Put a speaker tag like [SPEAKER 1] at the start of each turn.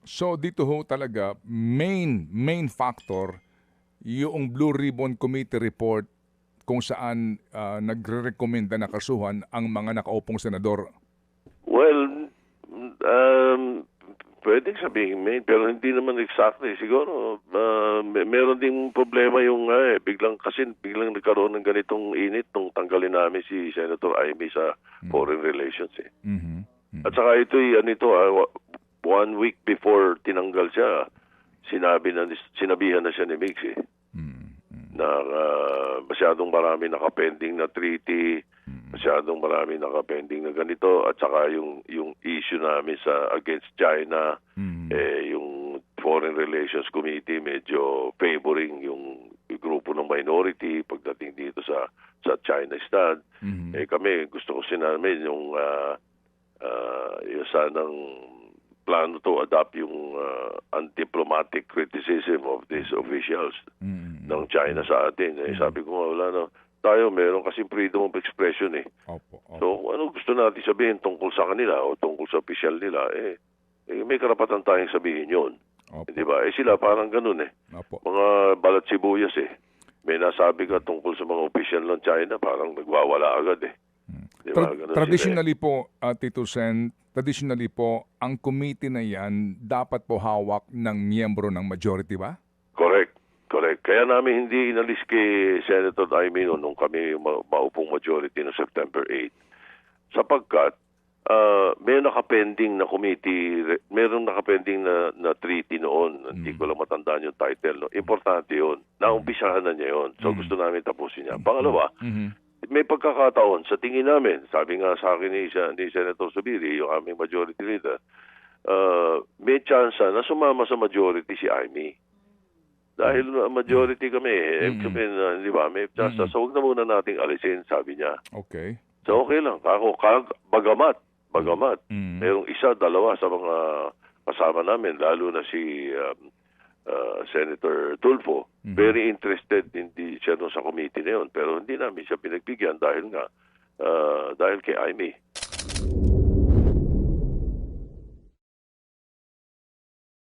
[SPEAKER 1] So dito ho talaga, main factor, yung Blue Ribbon Committee report kung saan nagre-rekomenda na kasuhan ang mga nakaupong senador.
[SPEAKER 2] Well, um, pwedeng sabihin may, pero hindi naman exactly. Siguro, meron ding problema yung biglang nagkaroon ng ganitong init nung tanggalin namin si Senator Amy sa Foreign Relations. Eh.
[SPEAKER 1] Mhm.
[SPEAKER 2] At saka ito, 1 week before tinanggal siya, sinabihan na siya ni Mix na masyadong marami nakapending na treaty, masyadong marami nakapending na ganito, at saka yung issue namin sa against China, yung Foreign Relations Committee medyo favoring yung grupo ng minority pagdating dito sa China Stud. Kami gusto ko sinabi yung sanang plano to adopt yung undiplomatic criticism of these officials ng China sa atin. Sabi ko nga, wala na. Tayo, meron kasi freedom of expression eh.
[SPEAKER 1] Opo.
[SPEAKER 2] So, ano gusto natin sabihin tungkol sa kanila o tungkol sa official nila, may karapatan tayong sabihin yun.
[SPEAKER 1] Opo.
[SPEAKER 2] Di ba? Sila parang ganun eh.
[SPEAKER 1] Opo.
[SPEAKER 2] Mga balat sibuyas eh. May nasabi ka tungkol sa mga official ng China, parang nagwawala agad eh. Diba?
[SPEAKER 1] Traditionally po, Tito Sen, traditionally po, ang committee na yan dapat po hawak ng miyembro ng majority ba?
[SPEAKER 2] Correct. Kaya namin hindi inalis kay Senator Amy nung kami maupong majority no September 8. Sapagkat may nakapending na committee, mayroong nakapending na treaty noon. Hindi ko lang matandaan yung title. No? Importante yun. Naumpisahan na niya yun. So gusto namin tapusin niya. Pangalawa, may pagkakataon sa tingin namin, sabi nga sa akin ni Senator Zubiri, yung aming majority leader, may chance na sumama sa majority si Amy. Dahil majority kami, di ba, may chance. So huwag na muna nating alisin, sabi niya.
[SPEAKER 1] Okay.
[SPEAKER 2] So okay lang. Bagamat, mayroong isa, dalawa sa mga kasama namin, lalo na si Senator Tulfo, very interested hindi siya sa committee na yun. Pero hindi namin siya pinagbigyan dahil kay Amy.